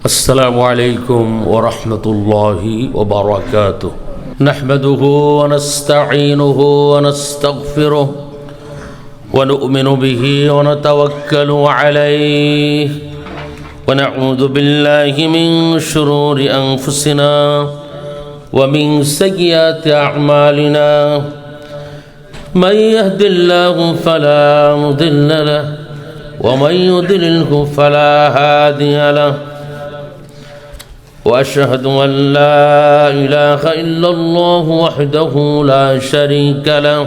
السلام عليكم ورحمة الله وبركاته. نحمده ونستعينه ونستغفره ونؤمن به ونتوكل عليه ونعوذ بالله من شرور أنفسنا ومن سيئات أعمالنا. من يهد الله فلا مضل له ومن يضلله فلا هادي له. وأشهد أن لا إله إلا الله وحده لا شريك له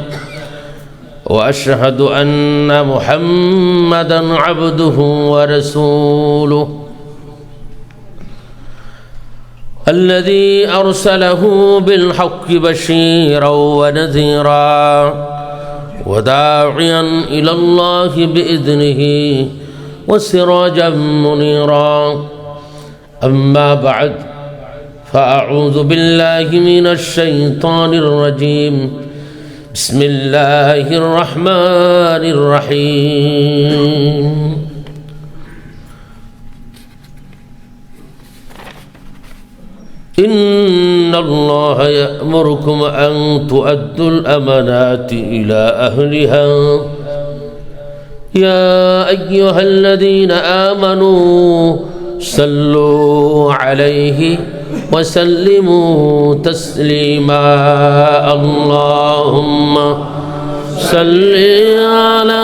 وأشهد أن محمدا عبده ورسوله الذي أرسله بالحق بشيرا ونذيرا وداعيا إلى الله بإذنه وسراجا منيرا. أما بعد فأعوذ بالله من الشيطان الرجيم. بسم الله الرحمن الرحيم. إن الله يأمركم أن تؤدوا الأمانات إلى أهلها يا أيها الذين آمنوا صلوا عليه وسلموا تسليما. اللهم صل على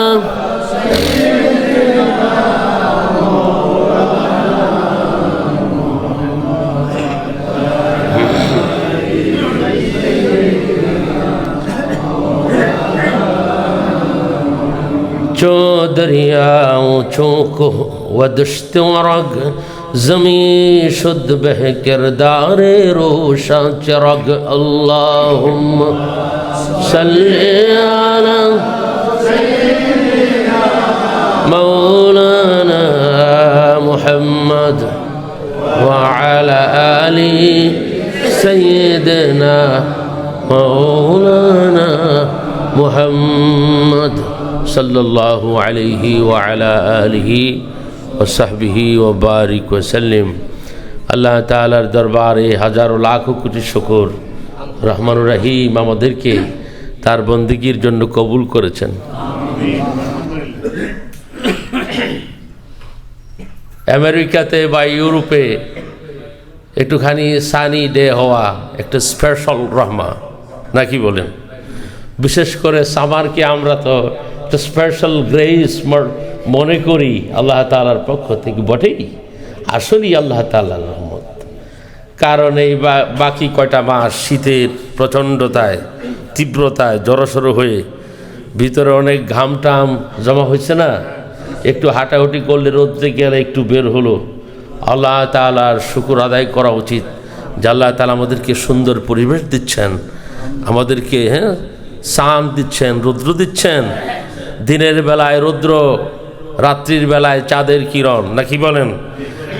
जो दरिया ऊँचों को व दश्त रग ज़मीं शुद्ध बह किरदारे रोशा चरग. अल्लाहुम्मा सल्ली अला मौलाना मुहम्मद व अला आलि सय्यिदना मौलाना मुहम्मद सल्लल्लाहु अलैहि व अला आलिहि व सहबिहि व बारिक व सल्लिम. আল্লাহ তাআলার দরবারে হাজারো লাখো কোটি শুকর, রহমানুর রহিম আমাদেরকে তার বন্দেগীর জন্য কবুল করেছেন। আমেরিকাতে বা ইউরোপে একটুখানি সানি ডে হওয়া একটা স্পেশাল রহমা নাকি বলেন। বিশেষ করে সামারকে আমরা তো একটা স্পেশাল গ্রেস মনে করি আল্লাহ তাআলার পক্ষ থেকে, বটেই আসলেই আল্লাহ তাআলার রহমত। কারণ এই বাকি কয়টা মাস শীতের প্রচণ্ডতায় তীব্রতায় জড়সড় হয়ে ভিতরে অনেক ঘাম টাম জমা হয়েছে না, একটু হাঁটাহুটি করলে রোদ্রে গেলে একটু বের হলো। আল্লাহ তাআলার শুকর আদায় করা উচিত যে আল্লাহ তাআলা আমাদেরকে সুন্দর পরিবেশ দিচ্ছেন, আমাদেরকে চাঁদ দিচ্ছেন, রৌদ্র দিচ্ছেন। দিনের বেলায় রৌদ্র, রাত্রির বেলায় চাঁদের কিরণ নাকি বলেন।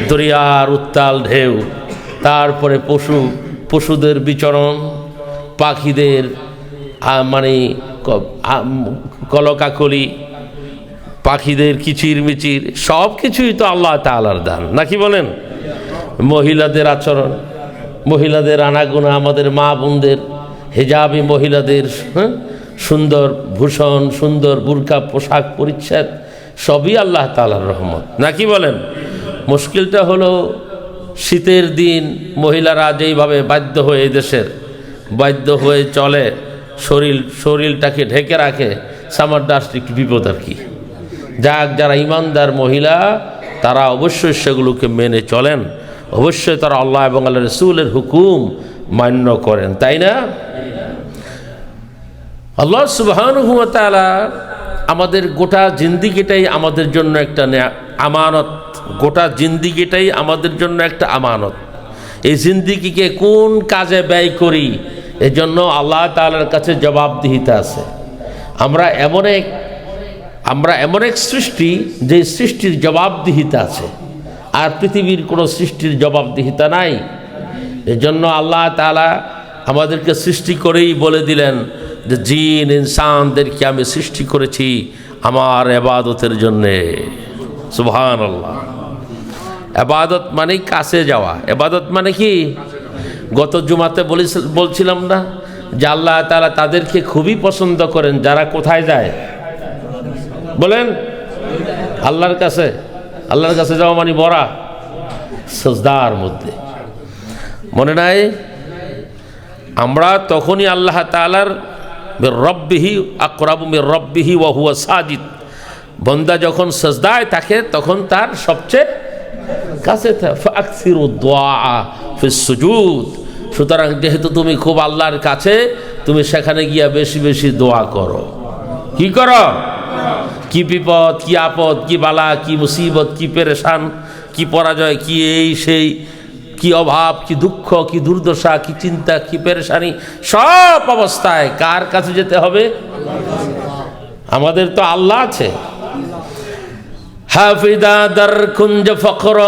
দরিয়ার উত্তাল ঢেউ, তারপরে পশুদের বিচরণ, পাখিদের মানে কলকাকলি, পাখিদের কিচিরমিচির, সব কিছুই তো আল্লাহ তাআলার দান নাকি বলেন। মহিলাদের আচরণ, মহিলাদের আনাগোনা, আমাদের মা বোনদের, হিজাবি মহিলাদের সুন্দর ভূষণ, সুন্দর বুরকা পোশাক পরিচ্ছদ, সবই আল্লাহ তাআলার রহমত নাকি বলেন। মুশকিলটা হলো শীতের দিন মহিলারা যেইভাবে বাধ্য হয়ে দেশের বাধ্য হয়ে চলে, শরীরটাকে ঢেকে রাখে, সামার ডাস্ট একটু বিপদ আর কি। যাক, যারা ইমানদার মহিলা তারা অবশ্যই সেগুলোকে মেনে চলেন, অবশ্যই তারা আল্লাহ এবং আল্লাহ রাসূলের হুকুম মান্য করেন, তাই না। আল্লাহ সুবহানাহু ওয়া তাআলা আমাদের গোটা জিন্দিগিটাই আমাদের জন্য একটা আমানত, গোটা জিন্দিগিটাই আমাদের জন্য একটা আমানত। এই জিন্দিগিকে কোন কাজে ব্যয় করি এই জন্য আল্লাহ তাআলার কাছে জবাবদিহিতা আছে। আমরা এমন এক সৃষ্টি যে সৃষ্টির জবাবদিহিতা আছে, আর পৃথিবীর কোনো সৃষ্টির জবাবদিহিতা নাই। এজন্য আল্লাহ তাআলা আমাদেরকে সৃষ্টি করেই বলে দিলেন যে জিন ইনসানদেরকে আমি সৃষ্টি করেছি আমার ইবাদতের জন্যে। সুবহানাল্লাহ। ইবাদত মানে কাছে যাওয়া। ইবাদত মানে কি? গত জুমাতে বলছিলাম না যে আল্লাহ তাআলা তাদেরকে খুবই পছন্দ করেন যারা কোথায় যায় বলেন? আল্লাহর কাছে। আল্লাহর কাছে যাওয়া মানে বড়া সিজদার মধ্যে, মনে নাই? আমরা তখনই আল্লাহ তাআলার রব্বিহি আকরাবু মির রব্বিহি ওয়া হুয়া সাজিদ, বান্দা যখন সিজদায় থাকে তখন তার সবচেয়ে কাছে থাকে। ফাকসিরু দুআ ফিস সুজুদ, সুতরাং যেহেতু তুমি খুব আল্লাহর কাছে, তুমি সেখানে গিয়া বেশি বেশি দোয়া করো। কি করো? কি বিপদ, কি আপদ, কি বালা, কি মুসিবত, কি পেরেশান, কি পরাজয়, কি এই সেই, কি অভাব, কি দুঃখ, কি দুর্দশা, কি চিন্তা, কি পেরেশানি, সব অবস্থায় কার কাছে যেতে হবে? আমাদের তো আল্লাহ আছে। হাফিদা দার কুঞ্জ ফখর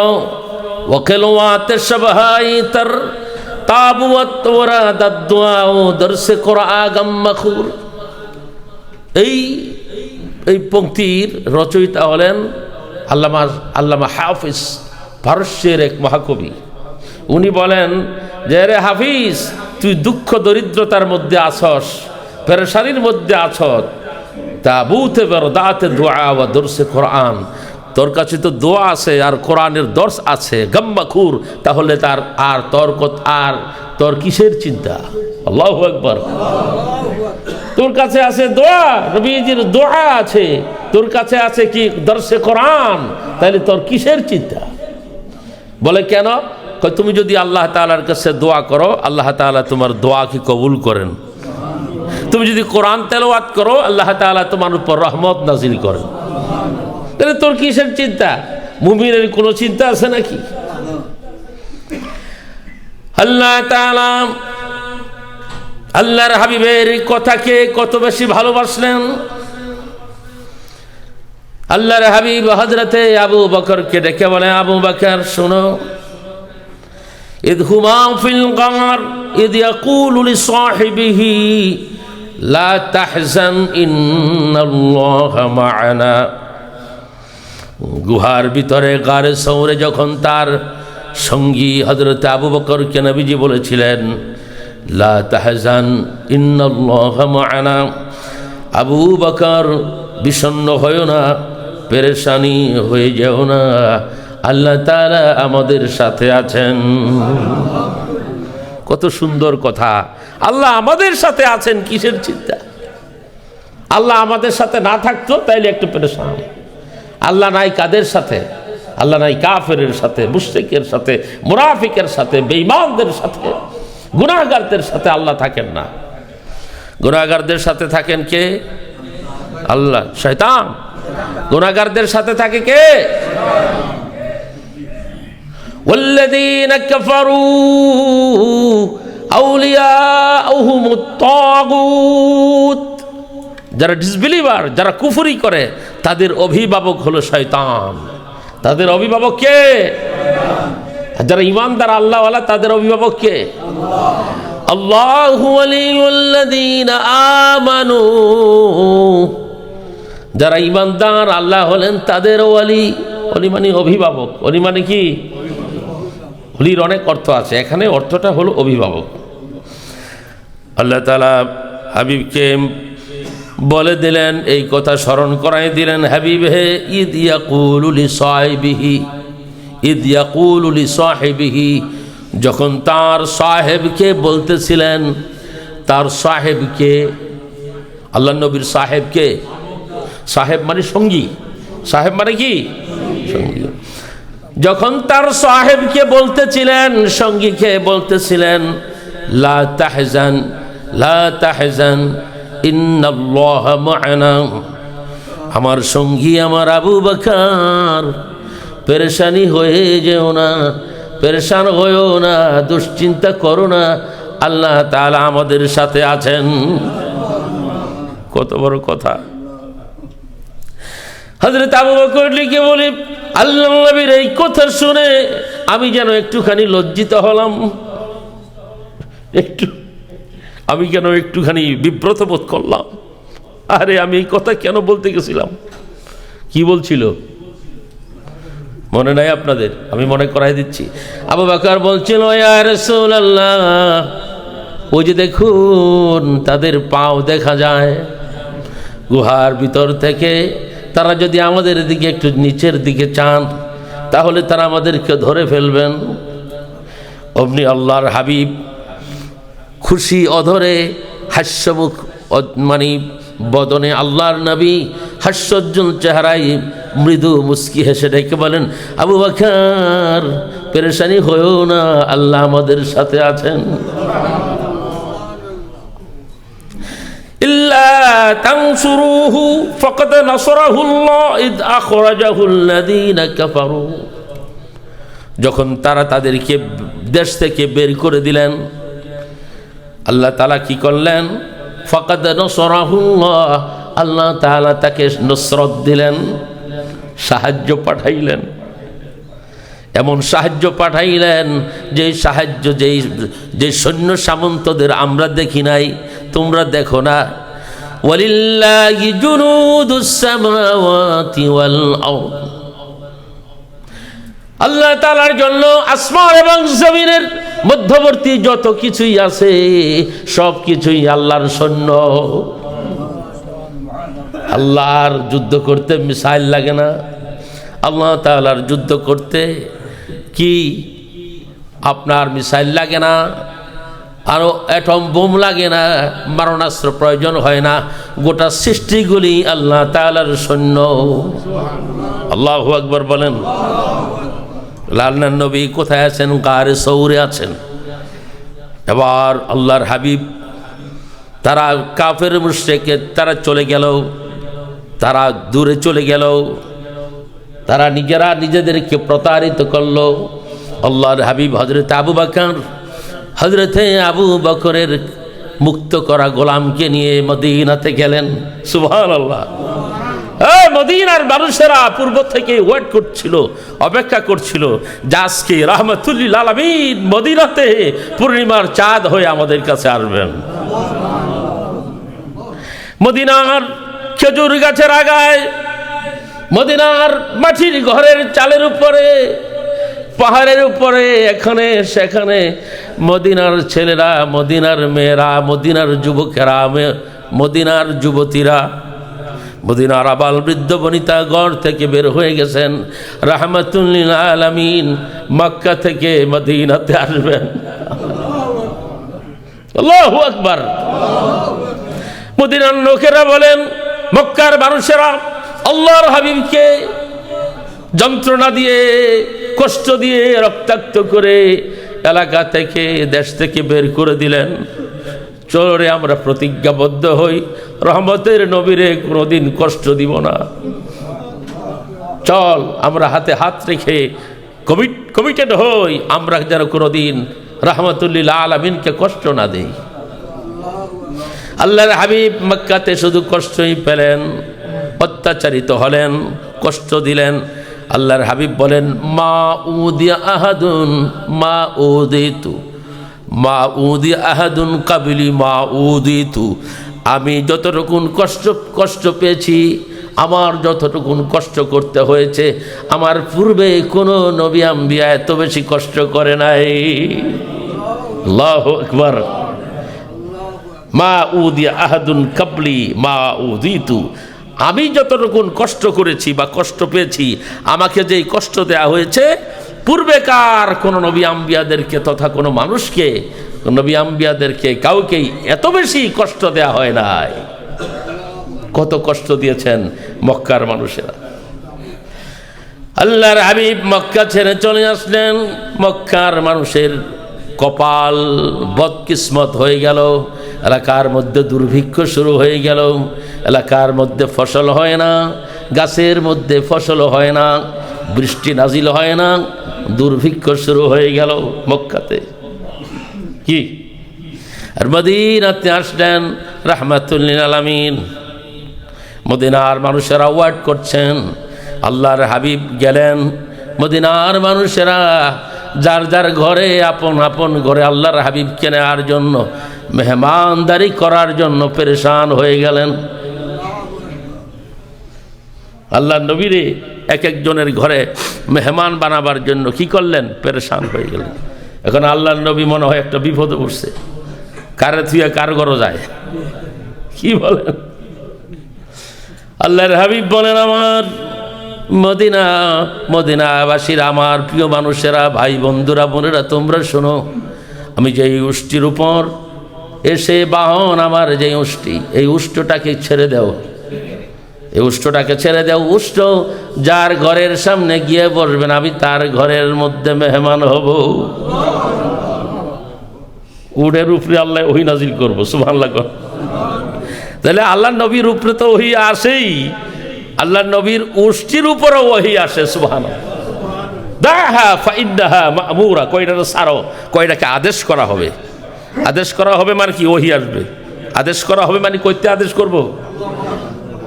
ওয়াকিলওয়াত শবহাইতর তাবুত ওরাদাদ দুআ দরসে কোরআন গাম্মাখুর। এই পংক্তির রচয়িতা হলেন আল্লামা হাফিজ, পারস্যের এক মহাকবি। উনি বলেন যে রে হাফিজ, তুই দুঃখ দরিদ্রতার মধ্যে আছস, পেরেশানির মধ্যে আছস, তাবুতে বরদাতে দুআ ওয়া দরসে কোরআন, তোর কাছে তো দোয়া আছে আর কোরআনের দর্শ আছে, গাম্মাখুর, তাহলে তোর কিসের চিন্তা? আল্লাহু আকবার। তোর কাছে আছে দোয়া, নবীজির দোয়া আছে, তোর কাছে আছে কি? দর্শে কোরআন, তাহলে তোর কিসের চিন্তা? বলে কেন? তুমি যদি আল্লাহ তাআলার কাছে দোয়া করো, আল্লাহ তাআলা তোমার দোয়া কি কবুল করেন। তুমি যদি কোরআন তেলাওয়াত করো, আল্লাহ তাআলা তোমার উপর রহমত নাজিল করেন। তাহলে তোর কিসের চিন্তা? মুমিনের কোনো চিন্তা আছে নাকি? আল্লাহ তাআলা আল্লাহর হাবিবের কথাকে কত বেশি ভালোবাসলেন। আল্লাহর হাবিব হযরতে আবু বকরকে ডেকে বলে, আবু বকর শোনো, ইদ হুমা ফিল গার ইদ ইয়াকুলু লিসাহিবিহি লা তাহজান ইন্নাল্লাহা মা'ানা। গুহার ভিতরে গারে সৌরে যখন তার সঙ্গী হযরতে আবু বকরকে নবীজি বলেছিলেন লা তাহজান ইন্নাল্লাহা মা'ানা, আবু বকর বিষণ্ণ হয়ো না, পেরেশানি হয়ে যেও না, আল্লাহ তাআলা আমাদের সাথে আছেন। কত সুন্দর কথা! আল্লাহ আমাদের সাথে আছেন, কিসের চিন্তা? আল্লাহ আমাদের সাথে না থাকতো তাইলে একটু পেরেশান। আল্লাহ নাই কাদের সাথে? আল্লাহ নাই কাফেরের সাথে, মুশরিকের সাথে, মুনাফিকের সাথে, বেঈমানদের সাথে, গুনাহগারদের সাথে আল্লাহ থাকেন না। গুনাহগারদের সাথে থাকেন কে? আল্লাহ। শয়তান। গুনাহগারদের সাথে থাকে কে? ওয়াল্লাযীনা কাফারু আউলিয়াউহুমুত তাগুত, যারা ডিসবিলিভার, যারা কুফরি করে, তাদের অভিভাবক হলো শয়তান। তাদের অভিভাবক কে? যারা ঈমানদার আল্লাহওয়ালা, তাদের অভিভাবক কে? আল্লাহু ওয়ালিয়ুল্লাযীনা আমানু, যারা ঈমানদার আল্লাহ হলেন তাদের ওয়ালি। ওলি মানে অভিভাবক। ওলি মানে কি? ওলির অনেক অর্থ আছে, এখানে অর্থটা হলো অভিভাবক। আল্লাহ তাআলা হাবিবকে বলে দিলেন, এই কথা স্মরণ করাই দিলেন, হাবিব হে, ইদ ইয়াকুলু লিসাহিবিহি, যখন তার সাহেবকে বলতেছিলেন। তার সাহেবকে, আল্লাহ নবীর সাহেবকে, সাহেব মানে সঙ্গী, সাহেব মানে কি? সঙ্গী। যখন তার সাহেবকে বলতেছিলেন, সঙ্গীকে বলতেছিলেন, লা তাহজান লা তাহজান ইন্নাল্লাহা মা'ানা, আমার সঙ্গী আমার আবু বকর, পেরেশানি হয়ে যেও না, পেরেশান হয়েও না, দুশ্চিন্তা করো না, আল্লাহ তাআলা আমাদের সাথে আছেন। কত বড় কথা! হযরত আবু বকর লিখে বলে, আল্লাহর নবীর এই কথা শুনে আমি যেন একটুখানি লজ্জিত হলাম, আমি কেন একটুখানি বিব্রত বোধ করলাম। আরে আমি এই কথা কেন বলতে গেছিলাম? কি বলছিল? মনে নাই আপনাদের? আমি মনে করাই দিচ্ছি। আবু বকর বলছিল, ইয়া রাসূলুল্লাহ, ওই যে দেখুন তাদের পাও দেখা যায় গুহার ভিতর থেকে। তারা যদি আমাদের দিকে একটু নিচের দিকে চান তাহলে তারা আমাদেরকে ধরে ফেলবেন। অমনি আল্লাহর হাবিব খুশি অধরে হাস্যমুখ মানে বদনে আল্লাহর নবী হাস্যোজ্জ্বল চেহারায় মৃদু মুস্কি হেসে ডেকে বলেন, আবু বকর পেরেশানি হয়েও না, আল্লাহ আমাদের সাথে আছেন। ইল্লা তানসুরুহু ফাকাদ নাসরাহুল্লাহ ইদ আখরাজাহুল্লাযীনা কাফারু। যখন তারা তাদেরকে দেশ থেকে বের করে দিলেন, আল্লাহ তাআলা কি করলেন? ফাকাদ নাসরাহুল্লাহ, আল্লাহ তাআলা তাকে নসরত দিলেন, সাহায্য পাঠাইলেন। এমন সাহায্য পাঠাইলেন যে সাহায্য যে সৈন্য সামন্তদের আমরা দেখি নাই, তোমরা দেখো না। ওয়ালিল্লাহি জুনুদুস সামাওয়াতি ওয়াল আরদ, আল্লাহ তাআলার জন্য আসমান এবং জমিনের মধ্যবর্তী যত কিছুই আছে সব কিছুই আল্লাহর সৈন্য। আল্লাহর যুদ্ধ করতে মিসাইল লাগে না, আল্লাহ তাআলার যুদ্ধ করতে কি আপনার মিসাইল লাগে না, আরো অ্যাটম বোম লাগে না, মারণাস্ত্র প্রয়োজন হয় না। গোটা সৃষ্টিগুলি আল্লাহ তাআলার সৈন্য। আল্লাহু আকবার বলেন। লালনার নবী কোথায় আছেন? গারে সৌরে আছেন। এবার আল্লাহর হাবিব তারা কাফের মুশরিক তারা চলে গেল, তারা দূরে চলে গেল, তারা নিজেরা নিজেদেরকে প্রতারিত করলো। আল্লাহর হাবিব হযরতে আবু বকরের মুক্ত করা গোলামকে নিয়ে মদিনাতে গেলেন। সুবহানাল্লাহ। মদিনার মানুষেরা পূর্ব থেকে ওয়েট করছিল, অপেক্ষা করছিল যে আজকে রাহমাতুল লিল আলামিন মদিনাতে পূর্ণিমার চাঁদ হয়ে আমাদের কাছে আসবেন। মদিনার খেজুর গাছের আগায়, মদিনার মাটির ঘরের চালের উপরে, পাহাড়ের উপরে, এখানে সেখানে মদিনার ছেলেরা, মদিনার মেয়েরা, মদিনার যুবকেরা, মদিনার যুবতীরা, মদিনার আবাল বৃদ্ধ বনিতা গড় থেকে বের হয়ে গেছেন। রাহমাতুল লিল আলামিন মক্কা থেকে মদিনাতে আসবেন। আল্লাহু আকবার। মদিনার লোকেরা বলেন, মক্কার মানুষেরা আল্লাহর হাবিবকে যন্ত্রণা দিয়ে, কষ্ট দিয়ে, রক্তাক্ত করে এলাকা থেকে, দেশ থেকে বের করে দিলেন। চলে আমরা প্রতিজ্ঞাবদ্ধ হই, রহমতের নবীরে কোনোদিন কষ্ট দিব না। চল আমরা হাতে হাত রেখে কমিটেড হই, আমরা যেন কোনোদিন রাহমাতুল লিল আলামিনকে কষ্ট না দেই। আল্লাহর হাবিব মক্কাতে শুধু কষ্টই পেলেন, অত্যাচারিত হলেন, কষ্ট দিলেন। আল্লাহর হাবিব বলেন, মা উদিয়া আহাদুন মা উদিতু, মা উদিয়া আহাদুন কাবিলি মা উদিতু। আমি যতটুকুন কষ্ট পেয়েছি, আমার যতটুকুন কষ্ট করতে হয়েছে, আমার পূর্বে কোনো নবী আম্বিয়া এত বেশি কষ্ট করে নাই। আল্লাহু আকবার। মা উদিয়া আহাদুন কাবলি মা উদিতু, আমি যতটুকুন কষ্ট করেছি বা কষ্ট পেয়েছি, আমাকে যেই কষ্ট দেয়া হয়েছে, পূর্বেকার কোন নবী আম্বিয়াদেরকে তথা কোনো মানুষকে, নবী আম্বিয়াদেরকে কাউকেই এত বেশি কষ্ট দেয়া হয় নাই। কত কষ্ট দিয়েছেন মক্কার মানুষেরা। আল্লাহর হাবিব মক্কা ছেড়ে চলে আসলেন। মক্কার মানুষের কপাল বদকিসমত হয়ে গেল, এলাকার মধ্যে দুর্ভিক্ষ শুরু হয়ে গেল, এলাকার মধ্যে ফসল হয় না, গাছের মধ্যে ফসল হয় না, বৃষ্টি নাজিল হয় না, দুর্ভিক্ষ শুরু হয়ে গেল মক্কাতে। কি আর মদিনাতে আসলেন রাহমাতুল লিল আলামিন। মদিনার মানুষেরা ওয়াট করছেন, আল্লাহর হাবিব গেলেন। মদিনার মানুষেরা যার যার ঘরে, আপন আপন ঘরে আল্লাহর হাবিবকে নেওয়ার জন্য, মেহমানদারি করার জন্য পেরেশান হয়ে গেলেন। আল্লাহর নবীরে এক একজনের ঘরে মেহমান বানাবার জন্য কি করলেন, পেরেশান হয়ে গেলেন। এখন আল্লাহর নবী মনে হয় একটা বিপদে পড়ছে, কারে থুয়ে কার ঘরে যায়, কি বলেন? আল্লাহর হাবিব বলেন, আমার মদিনাবাসীর, আমার প্রিয় মানুষেরা, ভাই বন্ধুরা, বোনেরা, তোমরা শোনো, আমি যে উষ্টির উপর এসে বাহন আমার যে উষ্টি, এই উষ্টটাকে ছেড়ে দাও, এই উষ্টটাকে ছেড়ে দাও। উষ্ট যার ঘরের সামনে গিয়ে বসবেন, আমি তার ঘরের মধ্যে মেহমান হব। উটের উপরে আল্লাহ ওহী নাজিল করবো, সুবহানাল্লাহ। তাহলে আল্লাহ নবীর উপরে তো ওহী আসেই, আল্লাহ নবীর উষ্টির উপরও ওহী আসে, সুবহানাল্লাহ। দাহা ফাইন্নাহা মা'মুরা, কয়টাকে ছাড়ো, কয়টাকে আদেশ করা হবে। আদেশ করা হবে মানে কি, ওহী আসবে। আদেশ করা হবে মানে কইতে আদেশ করব।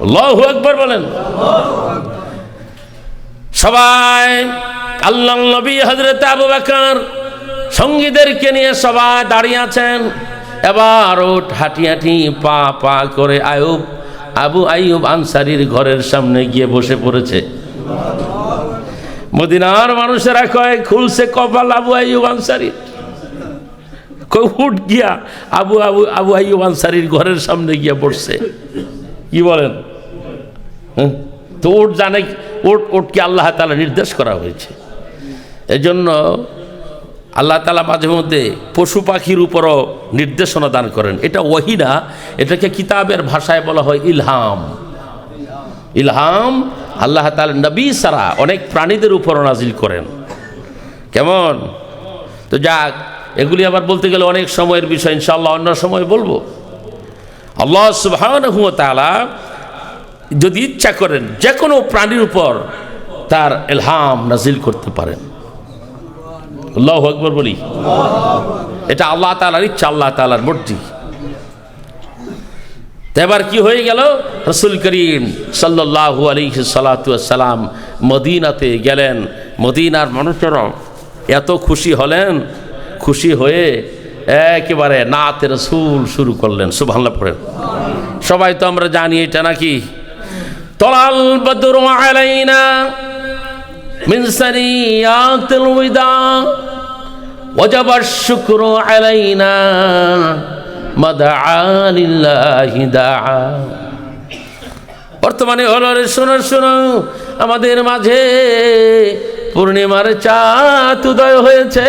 আল্লাহু আকবার বলেন। সবাই আল্লাহর নবী হযরত আবু বকর সঙ্গীদেরকে নিয়ে সবাই দাঁড়িয়ে আছেন। এবার ওঠ হাঁটি হাঁটি পা পা করে আবু আইয়ুব আনসারীর ঘরের সামনে গিয়ে বসে পড়েছে। মদিনার মানুষেরা কয়, খুলছে কপাল আবু আইয়ুব আনসারী। উঠ গিয়া আবু আইয়ুব আনসারীর ঘরের সামনে গিয়ে বসছে। কি বলেন? তো ওট জানে, ওটকে আল্লাহ তাআলা নির্দেশ করা হয়েছে। এজন্য আল্লাহ তাআলা মাঝে মধ্যে পশু পাখির উপরও নির্দেশনা দান করেন। এটা ওহী না, এটাকে কিতাবের ভাষায় বলা হয় ইলহাম। ইলহাম আল্লাহ তাআলা নবী ছাড়া অনেক প্রাণীদের উপরও নাজিল করেন। কেমন? তো যাক, এগুলি আবার বলতে গেলে অনেক সময়ের বিষয়, ইনশাআল্লাহ অন্য সময় বলবো। আল্লাহ সুবহানাহু ওয়া তাআলা যদি ইচ্ছা করেন যে কোনো প্রাণীর উপর তার ইলহাম নাজিল করতে পারেন। আল্লাহু আকবার বলি। এটা আল্লাহ তাআলার ইচ্ছা, আল্লাহ তাআলার মর্জি। তো এবার কি হয়ে গেল, রাসূল করিম সাল্লাল্লাহু আলাইহি সাল্লাতু ওয়াসসালাম মদিনাতে গেলেন। মদিনার মানুষেরা এত খুশি হলেন, খুশি হয়ে একেবারে নাতে রাসূল শুরু করলেন। সুবহানাল্লাহ পড়েন। সবাই তো আমরা জানি এটা নাকি, তলাল বদরু আলাইনা মিন সানিয়াতিল ওয়াদা ওয়াজাবা শুকরু আলাইনা মাদআ লিল্লাহি দাআ। বর্তমানে হলো রে, শোনো শোনো, আমাদের মাঝে পূর্ণিমার চাঁদ উদয় হয়েছে।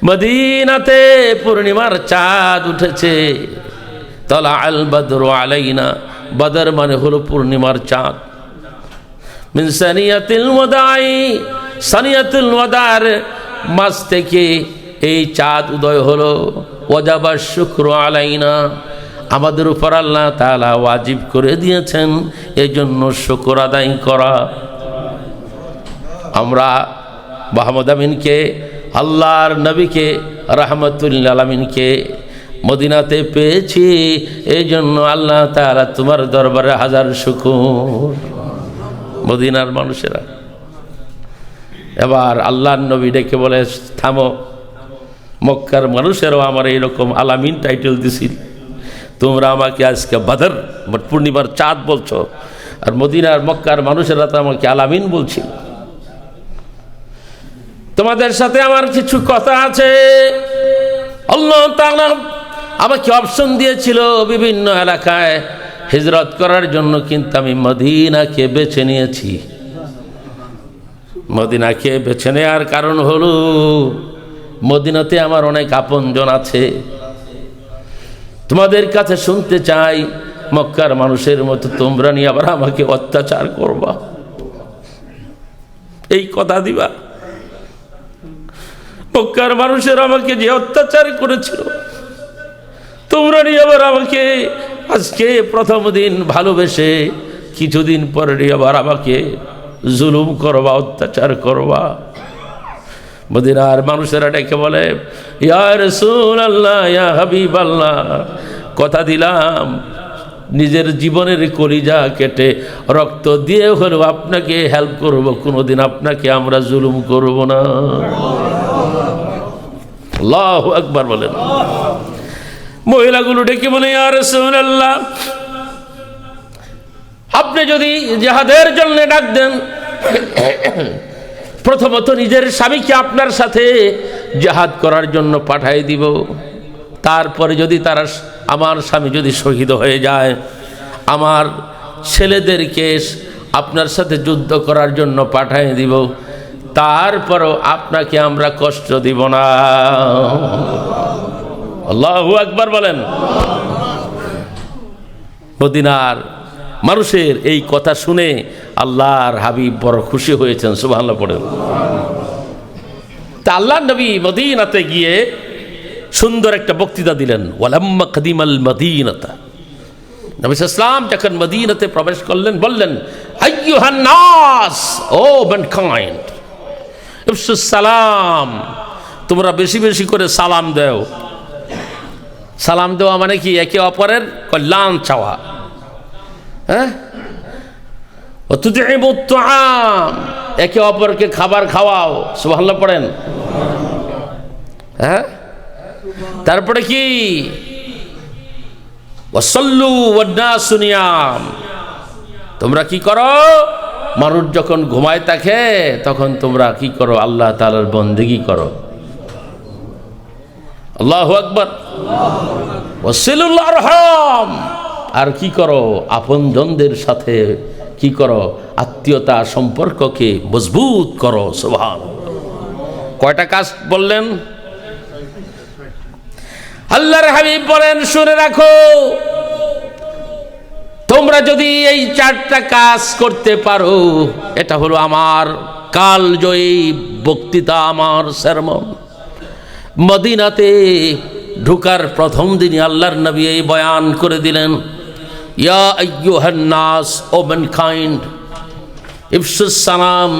মদিনাতে পূর্ণিমার চাঁদ উঠেছে। তলা আল বদরু আলাইনা, বদর মানে হলো পূর্ণিমার চাঁদ। মিন সানিয়াতিল ওয়াদাই, সানিয়াতুল ওয়াদার মাস থেকে এই চাঁদ উদয় হলো। ওয়াজাবা শুকরু আলাইনা, আমাদের উপর আল্লাহ তাআলা ওয়াজিব করে দিয়েছেন, এই জন্য শুকর আদায় করা। আমরা মুহাম্মদ আমিনকে, আল্লাহর নবীকে, রাহমাতুল লিল আলামিনকে মদিনাতে পেয়েছি, এই জন্য আল্লাহ তাআলা তোমার দরবারে হাজার শুকর। মদিনার মানুষেরা এবার আল্লাহর নবী ডেকে বলে, থামো, মক্কার মানুষেরাও আমার এইরকম আলামিন টাইটেল দিছিল, তোমরা আমাকে আজকে বদর পূর্ণিমার চাঁদ বলছো, আর মদিনার মক্কার মানুষেরা তো আমাকে আলামিন বলছিল। তোমাদের সাথে আমার কিছু কথা আছে। আল্লাহ তাআলা আমাকে অপশন দিয়েছিল বিভিন্ন এলাকায় হিজরত করার জন্য, কিন্তু আমি মদিনাকে বেছে নিয়েছি। মদিনাকে বেছে নেওয়ার কারণ হলো, মদিনাতে আমার অনেক আপনজন আছে। তোমাদের কাছে শুনতে চাই, মক্কার মানুষের মতো তোমরা নিয়ে আবার আমাকে অত্যাচার করবা, এই কথা দিবা? মক্কার মানুষের আমাকে যে অত্যাচার করেছিল, তোমরা নিয়ে আবার আমাকে আজকে প্রথম দিন ভালোবেসে কিছুদিন পরে আবার আমাকে জুলুম করবা, অত্যাচার করবা। মদিনার মানুষেরা ডেকে বলে, ইয়া রাসূলুল্লাহ, ইয়া হাবিবাল্লাহ, কথা দিলাম নিজের জীবনের কলিজা কেটে রক্ত দিয়ে হলেও আপনাকে হেল্প করব, কোনোদিন আপনাকে আমরা জুলুম করব না। আল্লাহু আকবার বলেন। মহিলাগুলো ডেকে বলে, ইয়া রাসূলুল্লাহ, আপনি যদি জিহাদের জন্য ডাক দেন, প্রথমত নিজের স্বামীকে আপনার সাথে জিহাদ করার জন্য পাঠিয়ে দিব। তারপরে যদি তারা, আমার স্বামী যদি শহীদ হয়ে যায়, আমার ছেলেদেরকে আপনার সাথে যুদ্ধ করার জন্য পাঠিয়ে দিব। তারপরও আপনাকে আমরা কষ্ট দিব না। আল্লাহু আকবার বলেন। মদিনার মানুষের এই কথা শুনে আল্লাহর হাবিব বড় খুশি হয়েছেন। সুবহানাল্লাহ পড়েন। তা আল্লাহর নবী মদিনাতে গিয়ে সুন্দর একটা বক্তৃতা দিলেন। ওয়ালাম্মা কাদিমাল মদিনাতা, নবী ইসলাম যখন মদিনাতে প্রবেশ করলেন বললেন, আইয়ুহান নাস, ও ম্যানকাইন্ড, ইফশুস সালাম, তোমরা বেশি বেশি করে সালাম দাও। সালাম দেওয়া মানে কি? একে অপরের কল্যাণ চাওয়া। হ্যাঁ, তুতিমুত তুআম, একে অপরকে খাবার খাওয়াও। সুবহানাল্লাহ পড়েন। হ্যাঁ, তারপরে কি? ওয়াসাল্লু ওয়ান্নাসু নিয়াম, তোমরা কি করো? মানুষ যখন ঘুমায় থাকে তখন তোমরা কি করো? আল্লাহ তাআলার বন্দেগী করো। আল্লাহু আকবার। ওয়াসিলুল আরহাম, আর কি করো? আপনজনদের সাথে কি করো? আত্মীয়তা সম্পর্ককে মজবুত করো। সুবহানাল্লাহ। কয়টা কাজ বললেন? আল্লাহর হাবিব বলেন, শুনে রাখো, তোমরা যদি এই 4টা কাজ করতে পারো, এটা হলো আমার কালজয়ী বক্তৃতা, আমার sermon। মদিনাতে ঢোকার প্রথম দিনই আল্লাহর নবী এই বয়ান করে দিলেন, ইয়া আইয়ুহান নাস, ও ম্যানকাইন্ড, ইফশুস সালাম,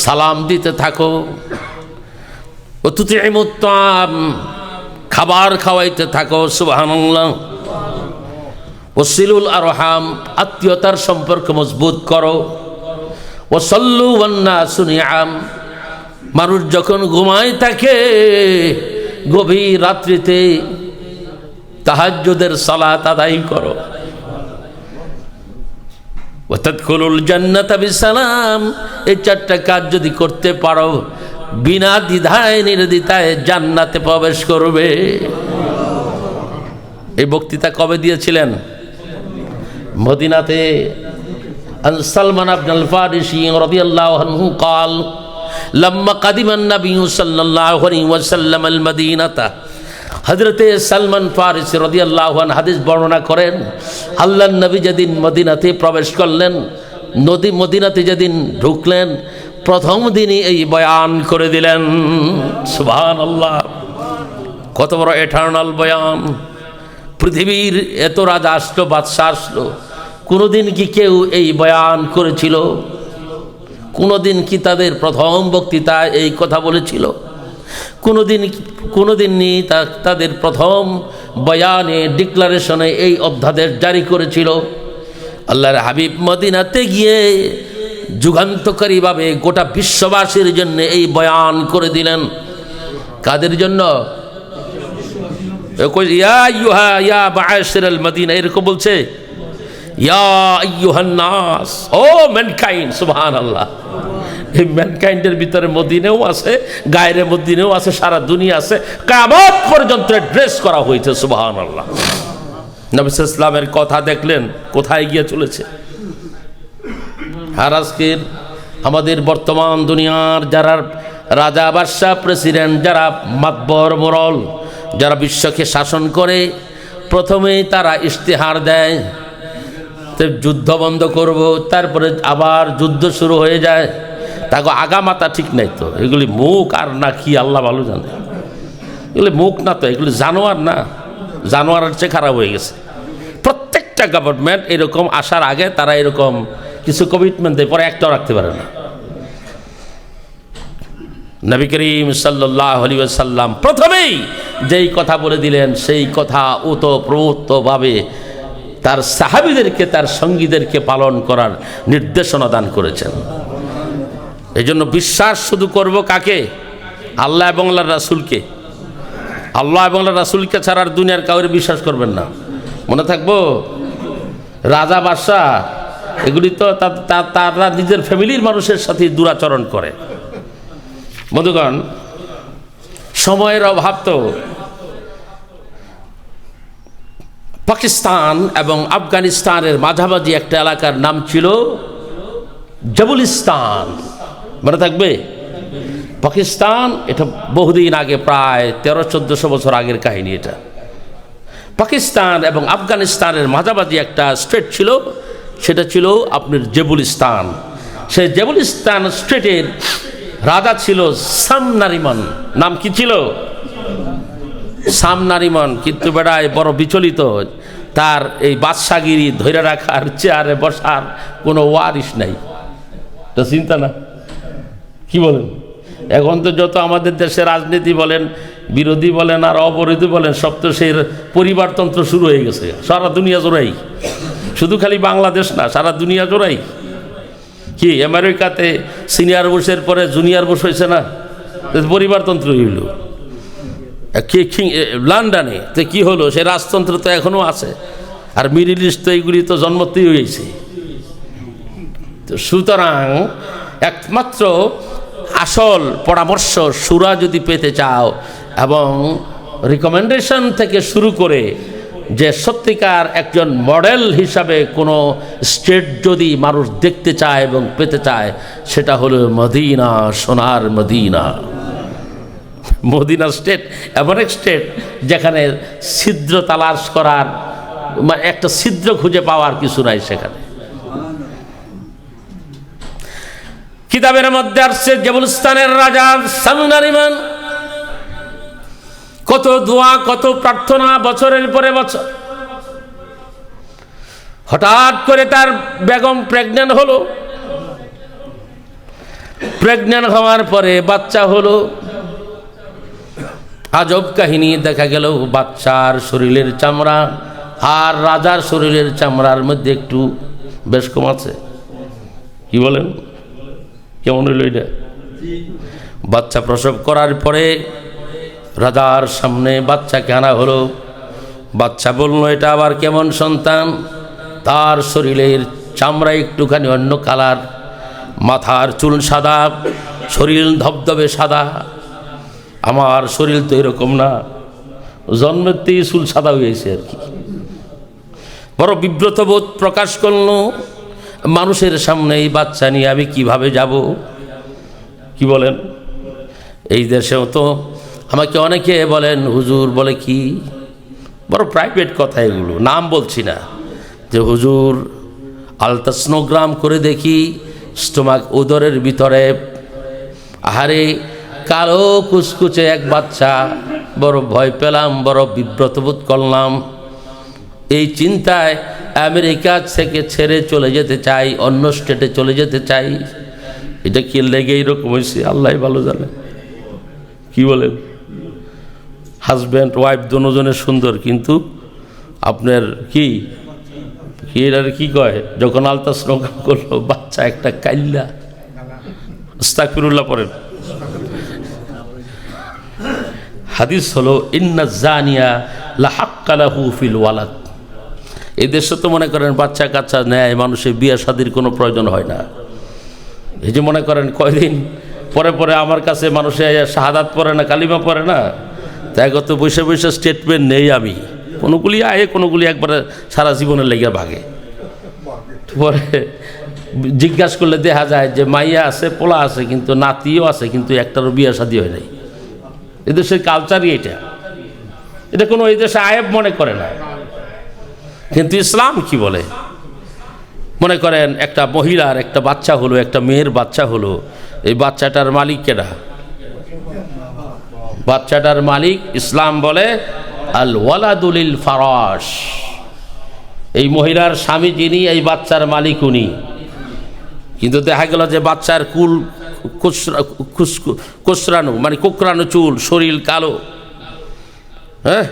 সালাম দিতে থাকো। ও তুতিমুত তুআম, খাবার খাওয়াইতে থাকো। সুবহানাল্লাহ। ওয়াসিলুল আরহাম, আত্মীয়তার সম্পর্ক মজবুত করো। ওয়াসাল্লু ওয়ান্নাসু নিয়াম, মানুষ যখন ঘুমায় থাকে গভীর রাত্রিতে তাহাজ্জুদের সালাত আদায় করো। ওয়া তাদখুলুল জান্নাতা বিসালাম, এই 4টা কাজ যদি করতে পারো, বিনা দ্বিধায় নির্দ্বিধায় জান্নাতে প্রবেশ করবে। এই বক্তৃতা কবে দিয়েছিলেন? মদিনাতে। আন সালমান ইবনুল ফারিসি রাদিয়াল্লাহু আনহু قال لما قدم النبي صلى الله عليه وسلم المدينة, হযরতে সালমান ফারিসি রাদিয়াল্লাহু আনহু হাদিস বর্ণনা করেন, আল্লাহর নবী যেদিন মদিনাতে প্রবেশ করলেন, মদিনাতে যেদিন ঢুকলেন, প্রথম দিনই এই বয়ান করে দিলেন। সুবহানাল্লাহ। কত বড় এটার্নাল বয়ান! পৃথিবীর এত রাজা আসলো, বাদশা আসলো, কোনোদিন কি কেউ এই বয়ান করেছিল? কোনোদিন কি তাদের প্রথম বক্তৃতায় এই কথা বলেছিল? কোনোদিনই তাদের প্রথম বয়ানে, ডিক্লারেশনে এই অধ্যাদেশ জারি করেছিল? আল্লাহর হাবিব মদিনাতে গিয়ে যুগান্তকারীভাবে গোটা বিশ্ববাসীর জন্য এই বয়ান করে দিলেন। কাদের জন্য? ইয়া আইয়ুহা ইয়া বা'শিরাল মদিনা, এরকম বলছে, ইয়া আইয়ুহান নাস, ও ম্যানকাইন্ড। সুবহানাল্লাহ। এই ম্যানকাইন্ডের ভিতরে মদিনাও আছে, গায়রে মদিনাও আছে, সারা দুনিয়া আছে, কিয়ামত পর্যন্ত অ্যাড্রেস করা হয়েছে। সুবহানাল্লাহ। নবী সাল্লাল্লাহু আলাইহি ওয়াসাল্লামের কথা দেখলেন কোথায় গিয়ে চলেছে। আর আজকের আমাদের বর্তমান দুনিয়ার যারা রাজা, বাদশা, প্রেসিডেন্ট, যারা মাতবর, মোড়ল, যারা বিশ্বকে শাসন করে, প্রথমেই তারা ইশতেহার দেয় যুদ্ধ বন্ধ করব, তারপরে আবার যুদ্ধ শুরু হয়ে যায়। তাকে আগামাতা ঠিক নাই তো, এগুলি মুখ আর না কি আল্লাহ ভালো জানে। এগুলি মুখ না তো, এগুলি জানোয়ার না, জানোয়ারের চেয়ে খারাপ হয়ে গেছে। প্রত্যেকটা গভর্নমেন্ট এরকম আসার আগে তারা এরকম কিছু কমিটমেন্ট দেয়, পরে একটাও রাখতে পারে না। নবী করিম সাল্লাল্লাহু আলাইহি ওয়াসাল্লাম প্রথমেই যেই কথা বলে দিলেন, সেই কথা ওতপ্রোতভাবে তার সাহাবীদেরকে, তার সঙ্গীদেরকে পালন করার নির্দেশনা দান করেছেন। এই জন্য বিশ্বাস শুধু করব কাকে? আল্লাহ এবং আল্লাহর রাসূলকে। আল্লাহ এবং আল্লাহর রাসূলকে ছাড়া আর দুনিয়ার কাউরে বিশ্বাস করবেন না। মনে থাকবো, রাজা বাদশা এগুলি তো তারা নিজের ফ্যামিলির মানুষের সাথে দুরাচরণ করে। বন্ধুগণ, সময়ের অভাব তো পাকিস্তান এবং আফগানিস্তানের মাঝামাঝি একটা এলাকার নাম ছিল জাবুলিস্তান, মনে থাকবে? পাকিস্তান, এটা বহুদিন আগে, প্রায় 1300-1400 বছর আগের কাহিনী এটা। পাকিস্তান এবং আফগানিস্তানের মাঝামাঝি একটা স্টেট ছিল, সেটা ছিল আপনার জাবুলিস্তান। সেই জাবুলিস্তান স্টেটের রাজা ছিল সাম নারিমান। নাম কি ছিল? সাম নারিমান। কিন্তু বেড়ায় বড় বিচলিত, তার এই বাদশাগিরি ধরে রাখার, চেয়ারে বসার কোনো ওয়ারিশ নাই। তো চিন্তা না, কি বলেন? এখন তো যত আমাদের দেশে রাজনীতি বলেন, বিরোধী বলেন আর অবিরোধী বলেন, সব তো সেই পরিবারতন্ত্র শুরু হয়ে গেছে সারা দুনিয়া জোড়াই। শুধু খালি বাংলাদেশ না, সারা দুনিয়া জোড়াই। কি আমেরিকাতে সিনিয়র বুশের পরে জুনিয়র বুশ হয়েছে না? পরিবারতন্ত্র হইল। লন্ডনে তো কি হলো? সে রাজতন্ত্র তো এখনো আছে। আর মিডল ইস্ট তো এইগুলি তো জন্মতেই হয়েছে। তো সুতরাং একমাত্র আসল পরামর্শ সুরা যদি পেতে চাও এবং রিকমেন্ডেশন থেকে শুরু করে যে সত্যিকার একজন মডেল হিসাবে কোনো স্টেট যদি মানুষ দেখতে চায় এবং পেতে চায়, সেটা হলো মদিনা, সোনার মদিনা। মদিনা স্টেট এমন এক স্টেট যেখানে ছিদ্র তালাশ করার, একটা ছিদ্র খুঁজে পাওয়ার কিছু নাই সেখানে। কিতাবের মধ্যে আসছে জাবুলিস্তানের রাজা সামনারিমান কত দোয়া, কত প্রার্থনা, বছরের পরে বছর। হঠাৎ করে তার বেগম প্রেগন্যান্ট হলো। প্রেগন্যান্ট হওয়ার পরে বাচ্চা হলো। আজব কাহিনী, দেখা গেল বাচ্চার শরীরের চামড়া আর রাজার শরীরের চামড়ার মধ্যে একটু বেশ কম আছে। কি বলেন? কেমন হইল এটা? বাচ্চা প্রসব করার পরে রাজার সামনে বাচ্চাকে আনা হলো। বাচ্চা বলল, এটা আবার কেমন সন্তান? তার শরীরের চামড়া একটুখানি অন্য কালার, মাথার চুল সাদা, শরীর ধবধবে সাদা। আমার শরীর তো এরকম না, জন্মেতেই চুল সাদা হয়েছে আর কি। বড় বিব্রত বোধ প্রকাশ করলো। মানুষের সামনে এই বাচ্চা নিয়ে আমি কিভাবে যাব? কি বলেন? এই দেশেও তো আমাকে অনেকে বলেন, হুজুর বলে কি, বড় প্রাইভেট কথা এগুলো, নাম বলছি না, যে হুজুর আলট্রাসোনোগ্রাম করে দেখি স্টোমাক, উদরের ভিতরে আহারে কালো কুচকুচে এক বাচ্চা। বড় ভয় পেলাম, বড় বিব্রত বোধ করলাম। এই চিন্তায় আমেরিকা থেকে ছেড়ে চলে যেতে চাই, অন্য স্টেটে চলে যেতে চাই। এটা কি লেগে এইরকম হয়েছে আল্লাহ ভালো জানে। কি বলেন? হাজব্যান্ড ওয়াইফ দুজনের সুন্দর, কিন্তু আপনার কি এর কি কয়, যখন আলট্রাসোনোগ্রাম করলো বাচ্চা একটা কাইল্লা। আস্তাগফিরুল্লাহ পড়েন। হাদিস হলো ইন্না জানিয়া লা হাক্কা লাহু ফিল ওয়ালাদ। এই দেশে তো মনে করেন বাচ্চা কাচ্চা নেয়, মানুষের বিয়ে শাদির কোনো প্রয়োজন হয় না। এই যে মনে করেন কয়দিন পরে পরে আমার কাছে মানুষে শাহাদাত পড়ে না, কালিমা পড়ে না, তাই গত বসে বসে স্টেটমেন্ট নেই আমি। কোনোগুলি আয়ে, কোনোগুলি একবারে সারা জীবনের লেগে ভাগে। পরে জিজ্ঞাসা করলে দেখা যায় যে মাইয়া আছে, পোলা আছে, কিন্তু নাতিও আছে, কিন্তু একটারও বিয়ে শাদী হয় নাই। এদেশের কালচারই এটা। এটা কোনো এই দেশে আয়েব মনে করে না। কিন্তু ইসলাম কি বলে? মনে করেন একটা মহিলার একটা বাচ্চা হলো, একটা মেয়ের বাচ্চা হলো, এই বাচ্চাটার মালিক কেডা? বাচ্চাটার মালিক ইসলাম বলে আল ওয়ালাদুলিল ফারাশ। এই মহিলার স্বামী যিনি, এই বাচ্চার মালিক উনি। কিন্তু দেখা গেল যে বাচ্চার কুল কুচরানো, মানে কোকড়ানো চুল, শরীর কালো। হ্যাঁ,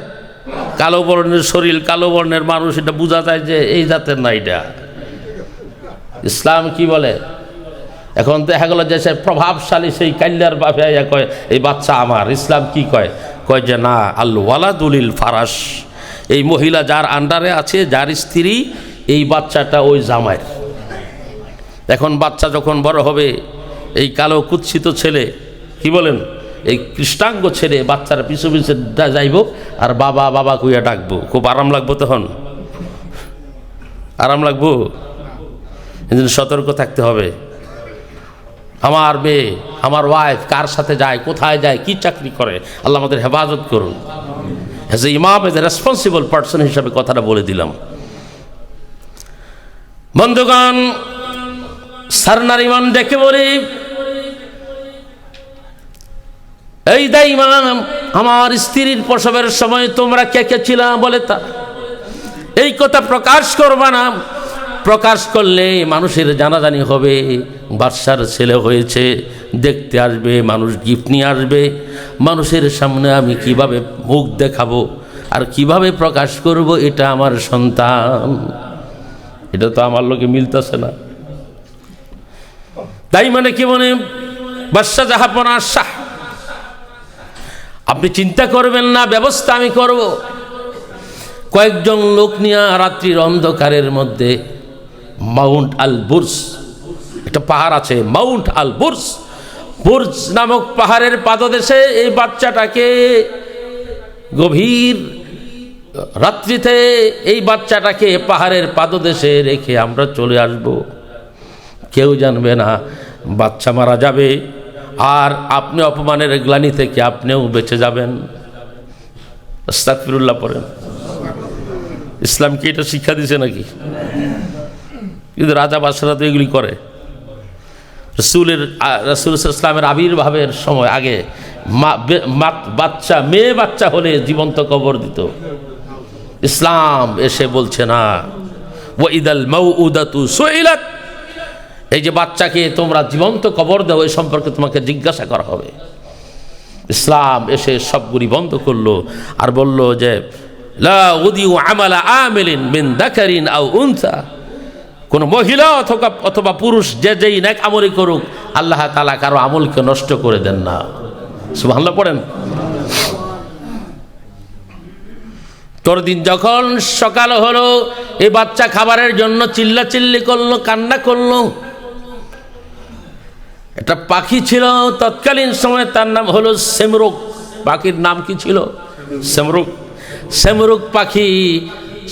কালো বর্ণের শরীর, কালো বর্ণের মানুষ, এটা বোঝা যায় যে এই জাতের না এটা। ইসলাম কি বলে? এখন দেখা গেল যে সে প্রভাবশালী সেই কাল্যার বাপে কয় এই বাচ্চা আমার। ইসলাম কি কয়? কয় যে না, আল ওয়ালাদুলিল ফারাশ। এই মহিলা যার আন্ডারে আছে, যার স্ত্রী, এই বাচ্চাটা ওই জামাইয়ের। এখন বাচ্চা যখন বড় হবে, এই কালো কুৎসিত ছেলে, কি বলেন, এই কৃষ্ণাঙ্গ ছেলে বাচ্চারা পিছু পিছু যাইব আর বাবা বাবা কইয়া ডাকবো। খুব আরাম লাগবো, তখন আরাম লাগবো। এই জন্য সতর্ক থাকতে হবে। আমার মেয়ে, আমার ওয়াইফ কার সাথে যায়, কোথায় যায়, কি চাকরি করে, আল্লাহ আমাদের হেফাজত করুন। অ্যাজ এ ইমাম, এজ এ রেসপন্সিবল পার্সন হিসাবে কথাটা বলে দিলাম। বন্ধুগণ, সারনার ইমাম ডেকে বলি, এই দা ইমাম, আমার স্ত্রীর প্রসবের সময় তোমরা কে কে ছিলা? বলে তা এই কথা প্রকাশ করবা না, প্রকাশ করলে মানুষের জানাজানি হবে, বাদশার ছেলে হয়েছে, দেখতে আসবে মানুষ, গিফট নিয়ে আসবে, মানুষের সামনে আমি কিভাবে মুখ দেখাবো আর কিভাবে প্রকাশ করব এটা আমার সন্তান? এটা তো আমার লোকে মিলতেছে না। তাই মানে কি মনে, বাদশা জাহাপনা শাহ, আপনি চিন্তা করবেন না, ব্যবস্থা আমি করব। কয়েকজন লোক নিয়ে রাত্রির অন্ধকারের মধ্যে মাউন্ট আল বুর্জ, একটা পাহাড় আছে মাউন্ট আল বুর্জ, বুর্জ নামক পাহাড়ের পাদদেশে এই বাচ্চাটাকে গভীর রাত্রিতে এই বাচ্চাটাকে পাহাড়ের পাদদেশে রেখে আমরা চলে আসব। কেউ জানবে না, বাচ্চা মারা যাবে আর আপনি অপমানের গ্লানি থেকে আপনিও বেঁচে যাবেন। আস্তাগফিরুল্লাহ পড়েন। ইসলাম কি এটা শিক্ষা দিছে নাকি? কিন্তু রাজা বাদশারা তো এগুলি করে। রাসূল ইসলামের আবির্ভাবের সময় আগে বাচ্চা, মেয়ে বাচ্চা হলে জীবন্ত কবর দিত। ইসলাম এসে বলছে না, ওয়াইদাল মাউউদাতু সুইলাত, এই যে বাচ্চাকে তোমরা জীবন্ত কবর দাও, এই সম্পর্কে তোমাকে জিজ্ঞাসা করা হবে। ইসলাম এসে সবগুলি বন্ধ করলো আর বলল যে লা উদিউ আমালা আমিলিন মিন যাকারিন আও উনসা, কোন মহিলা অথবা পুরুষ যে যেই নেক আমলই করুক, আল্লাহ তাআলা কারো আমলকে নষ্ট করে দেন না। সুবহানাল্লাহ পড়েন। পরদিন যখন সকাল হলো, এই বাচ্চা খাবারের জন্য চিল্লাচিল্লি করলো, কান্না করলো। একটা পাখি ছিল তৎকালীন সময়, তার নাম হলো সেমরুক। পাখির নাম কি ছিল? সেমরুক। সেমরুক পাখি,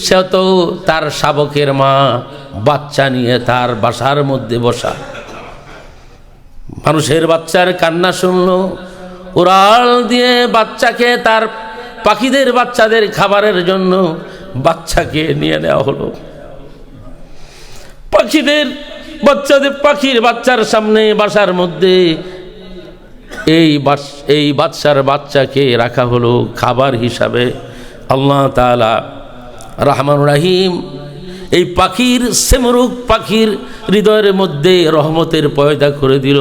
সে তো তার শাবকের মা, বাচ্চা নিয়ে তার বাসার মধ্যে বসা। মানুষের বাচ্চার কান্না শুনলো, উড়াল দিয়ে বাচ্চাকে, তার পাখিদের বাচ্চাদের খাবারের জন্য বাচ্চাকে নিয়ে নেওয়া হলো। পাখির বাচ্চার সামনে বাসার মধ্যে এই বাচ্চার বাচ্চাকে রাখা হলো খাবার হিসাবে। আল্লাহ তাআলা রহমান রাহিম এই পাখির, সেমরুক পাখির হৃদয়ের মধ্যে রহমতের পয়দা করে দিল।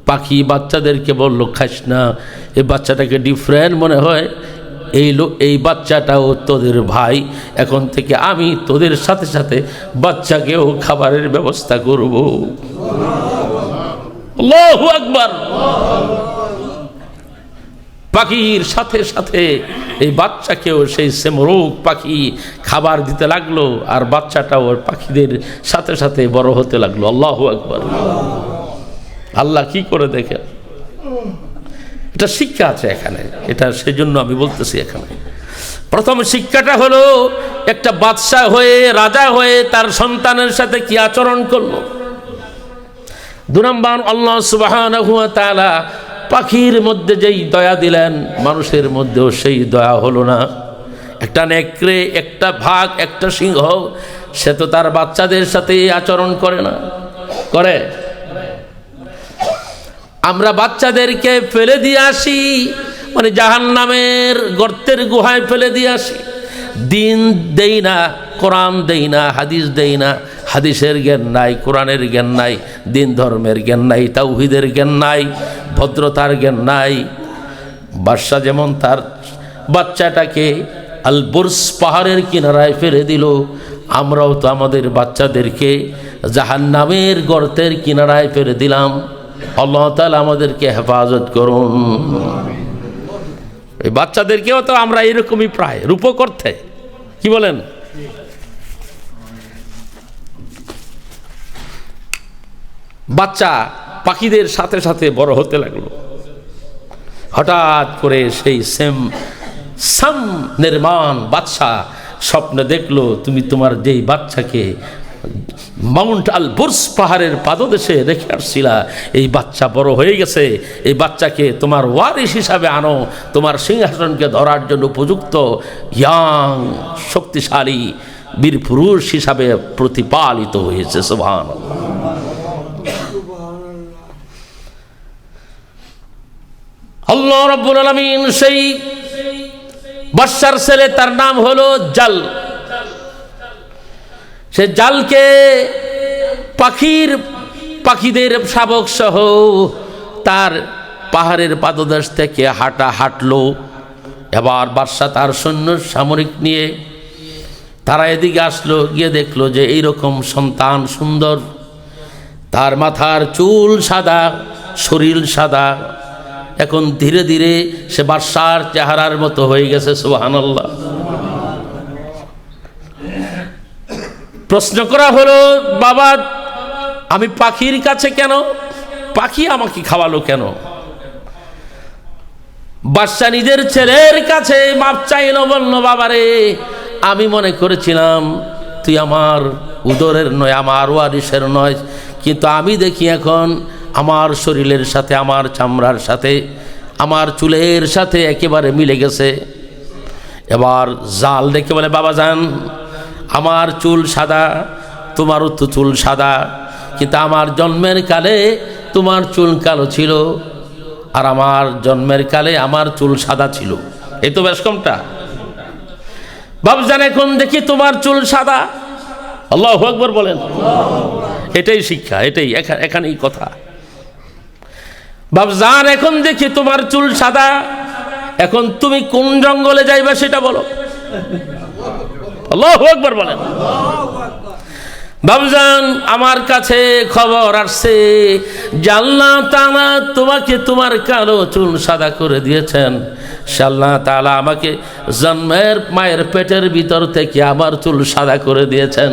পাখি বাচ্চাদেরকে বলল, খাস না, এই বাচ্চাটাকে ডিফারেন্ট মনে হয়, এই বাচ্চাটাও তোদের ভাই, এখন থেকে আমি তোদের সাথে সাথে বাচ্চাকেও খাবারের ব্যবস্থা করব। আল্লাহু আকবার। পাখির সাথে সাথে এই বাচ্চাকেও সেই সেমরুক পাখি খাবার দিতে লাগলো, আর বাচ্চাটাও পাখিদের সাথে সাথে বড় হতে লাগলো। আল্লাহু আকবার। আল্লাহ কি করে দেখে, এটা শিক্ষা আছে এখানে, এটা সেজন্য আমি বলতেছি। এখানে প্রথম শিক্ষাটা হলো, একটা বাদশা হয়ে, রাজা হয়ে তার সন্তানের সাথে কি আচরণ করলো। 2 নম্বর, আল্লাহ সুবহানাহু ওয়া তাআলা পাখির মধ্যে যেই দয়া দিলেন, মানুষের মধ্যেও সেই দয়া হলো না। একটা নেকড়ে, একটা ভাগ, একটা সিংহ, সে তো তার বাচ্চাদের সাথে আচরণ করে না, করে? আমরা বাচ্চাদেরকে ফেলে দিয়ে আসি, মানে জাহান্নামের গর্তের গুহায় ফেলে দিয়ে আসি। দিন দেই না, কোরআন দেই না, হাদিস দেই না। হাদিসের জ্ঞান নাই, কোরআনের জ্ঞান নাই, দিন ধর্মের জ্ঞান নাই, তাওহীদের জ্ঞান নাই, ভদ্রতার জ্ঞান নাই। বাদশা যেমন তার বাচ্চাটাকে আল বুর্জ পাহাড়ের কিনারায় ফেলে দিল, আমরাও তো আমাদের বাচ্চাদেরকে জাহান্নামের গর্তের কিনারায় ফেলে দিলাম। আল্লাহ তাআলা আমাদেরকে হেফাজত করুন। এই বাচ্চাদেরকেও তো আমরা এরকমই প্রায় রূপ করতে, কি বলেন? বাচ্চা পাখিদের সাথে সাথে বড় হতে লাগলো। হঠাৎ করে সেই সাম নির্মাণ বাদশা স্বপ্নে দেখলো, তুমি তোমার যেই বাচ্চাকে মাউন্ট আল বুর্জ পাহাড়ের পাদদেশে রেখে আসছিলা, এই বাচ্চা বড় হয়ে গেছে, এই বাচ্চাকে তোমার ওয়ারিস হিসাবে আনো, তোমার সিংহাসনকে ধরার জন্য উপযুক্ত ইয়াং শক্তিশালী বীর পুরুষ হিসাবে প্রতিপালিত হয়েছে। সুবহানাল্লাহ। আল্লাহ রাব্বুল আলামিন সেই বাদশার ছেলে, তার নাম হলো জাল। সে জালকে পাখিদের শাবক সহ তার পাহাড়ের পাদদেশ থেকে হাঁটলো। এবার বাদশা তার সৈন্য সামরিক নিয়ে তারা এদিকে আসলো, গিয়ে দেখলো যে এইরকম সন্তান সুন্দর, তার মাথার চুল সাদা, শরীর সাদা, এখন ধীরে ধীরে সে বাদশার চেহারার মতো হয়ে গেছে। সুবহানাল্লাহ। প্রশ্ন করা হলো, বাবা আমি পাখির কাছে কেন? পাখি আমাকে খাওয়ালো কেন? বাদশা নিজের ছেলের কাছে মাপ চাইলো, বলল, বাবারে আমি মনে করেছিলাম তুই আমার উদরের নয়, আমার ওয়ারিসের নয়, কিন্তু আমি দেখি এখন আমার শরীরের সাথে, আমার চামড়ার সাথে, আমার চুলের সাথে একেবারে মিলে গেছে। এবার জাল দেখে বলে, বাবা যান, আমার চুল সাদা, তোমারও তো চুল সাদা, কিন্তু আমার জন্মের কালে তোমার চুল কালো ছিল, আর আমার জন্মের কালে আমার চুল সাদা ছিল, এই তো বেশ কমটা। বাবজান এখন দেখি তোমার চুল সাদা। আল্লাহু আকবার বলেন। এটাই শিক্ষা, এটাই এখানেই কথা। বাবজান এখন দেখি তোমার চুল সাদা, এখন তুমি কোন জঙ্গলে যাইবা সেটা বলো। আল্লাহু আকবার বলেন। বাবজান আমার কাছে খবর আসছে যে আল্লাহ তাআলা তোমাকে তোমার কালো চুল সাদা করে দিয়েছেন। আল্লাহ তাআলা আমাকে জন্মের মায়ের পেটের ভিতর থেকে আমার চুল সাদা করে দিয়েছেন।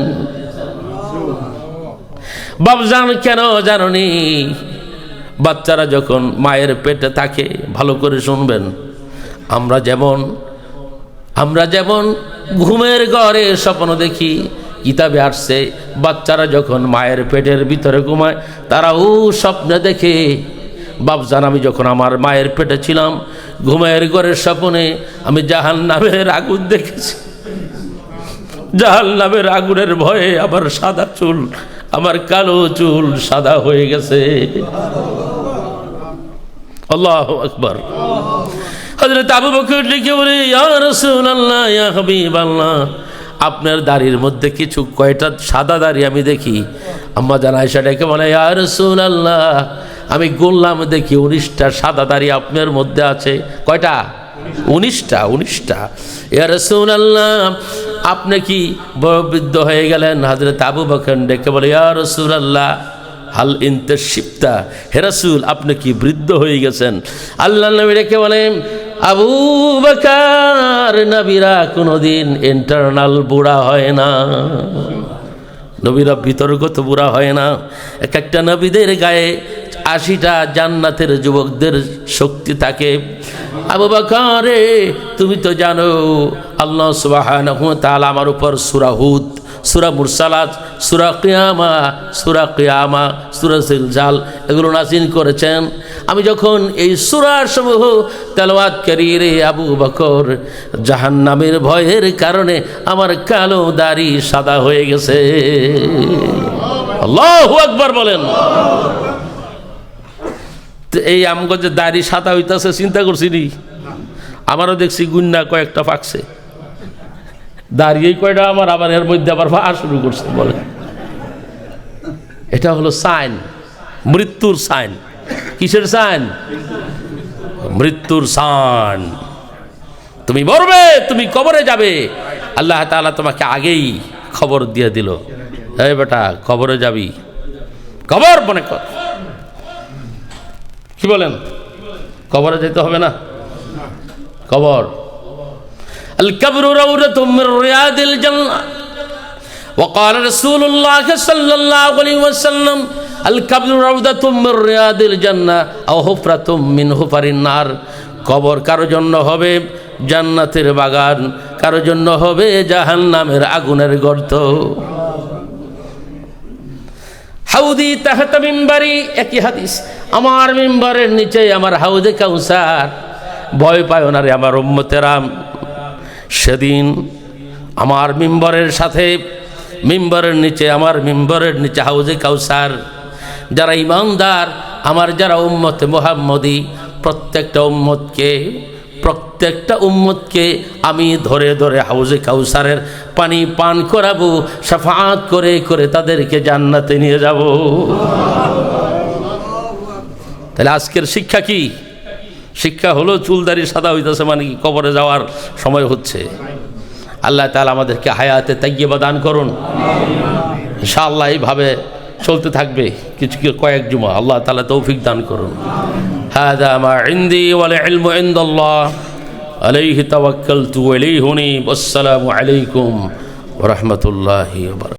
বাবজান কেন জানোনি? বাচ্চারা যখন মায়ের পেটে থাকে, ভালো করে শুনবেন, আমরা যেমন ঘুমের ঘরে স্বপ্ন দেখি, কিতাবে আসছে বাচ্চারা যখন মায়ের পেটের ভিতরে ঘুমায় তারাও স্বপ্নে দেখে। বাপজান আমি যখন আমার মায়ের পেটে ছিলাম, ঘুমের ঘরের স্বপ্নে আমি জাহান্নামের আগুন দেখেছি। জাহান্নামের আগুনের ভয়ে আমার সাদা চুল, আমার কালো চুল সাদা হয়ে গেছে। আল্লাহু আকবার। হযরত আবু বকর লিখে বলে, ইয়া রাসূলুল্লাহ, ইয়া হাবিবাল্লাহ, আপনার দাড়ির মধ্যে কিছু কয়টা সাদা দাড়ি আমি দেখি। আম্মা জান আয়েশা ডেকে বলে, ইয়া রাসূলুল্লাহ, আমি গুনলাম দেখি 19টা সাদা দাড়ি আপনার মধ্যে আছে। কয়টা? 19টা। ইয়া রাসূলুল্লাহ, আপনি কি বড় বৃদ্ধ হয়ে গেলেন? হযরত আবু বকর ডেকে বলে, ইয়া রাসূলুল্লাহ, হাল ইনতাশিবতা, হে রাসূল আপনি কি বৃদ্ধ হয়ে গেছেন? আল্লাহর নবী ডেকে বলেন, আবু বকর, নবীরা কোনোদিন ইন্টারনাল বুড়া হয় না, নবীরা বিতর্কত বুড়া হয় না। এক একটা নবীদের গায়ে 80টা জান্নাতের যুবকদের শক্তি থাকে। আবু বকর তুমি তো জানো আল্লাহ সুবহানাহু ওয়া তাআলা আমার উপর সূরা হুদ, সূরা মুরসালাত, সূরা কিয়ামা, সূরা জিলজাল এগুলো নাযিল করেছেন। আমি যখন এই সূরা সমূহ তেলাওয়াত করি রে আবু বকর, জাহান্নামের ভয়ের কারণে আমার কালো দাড়ি সাদা হয়ে গেছে। আল্লাহু আকবার বলেন। এই আমগো যে দাড়ি সাদা হইতাছে চিন্তা করছি নি? আমারও দেখছি গুন্না কয়েকটা পাকছে দাঁড়িয়ে, কয়টা আমার, আবার এর মধ্যে আবার ফাঁকা শুরু করছে। বলে এটা হলো সাইন, মৃত্যুর সাইন। কিসের সাইন? মৃত্যুর সাইন। তুমি মরবে, তুমি কবরে যাবে, আল্লাহ তাআলা তোমাকে আগেই খবর দিয়ে দিল, এই বেটা কবরে যাবি। কবর মনে কর, কি বলেন? কবরে যেতে হবে না? কবর القبر روضة من رياض الجنة وقال رسول الله صلى الله عليه وسلم আল কাবরু রাউদাতুম মির রিয়াদিল জান্নাহ আও হুফরাতুম মিন হুফারিন নার। কবর কারো জন্য হবে জান্নাতের বাগান, কারো জন্য হবে জাহান্নামের আগুনের গর্ত। হাউদি তাহতা মিম্বারি, একই হাদিস, আমার মিম্বারের নিচে আমার হাউজে কাউসার। ভয় পায় না রে আমার উম্মতেরা, সেদিন আমার মিম্বরের সাথে মিম্বরের নিচে, আমার মিম্বরের নিচে হাউজে কাউসার। যারা ইমানদার, আমার যারা উম্মতে মুহাম্মদী, প্রত্যেকটা উম্মতকে আমি ধরে ধরে হাউজে কাউসারের পানি পান করাবো, শাফাআত করে করে তাদেরকে জান্নাতে নিয়ে যাব। তাহলে আজকের শিক্ষা কি? শিক্ষা হলো চুলদারি সাদা হইতেছে মানে কি কবরে যাওয়ার সময় হচ্ছে। আল্লাহ তাআলা আমাদেরকে হায়াতে তাইয়্যিবা দান করুন। ইনশাআল্লাহ এইভাবে চলতে থাকবে কিছু কয়েক জুমা, আল্লাহ তাআলা তৌফিক দান করুন। হাযা মা ইনদি ওয়াল ইলমু ইনদাল্লাহ আলাইহি তাওয়াক্কালতু ওয়া ইলাইহি উনীব। আসসালামু আলাইকুম ওয়া রাহমাতুল্লাহি ওয়া বারাকাতুহু।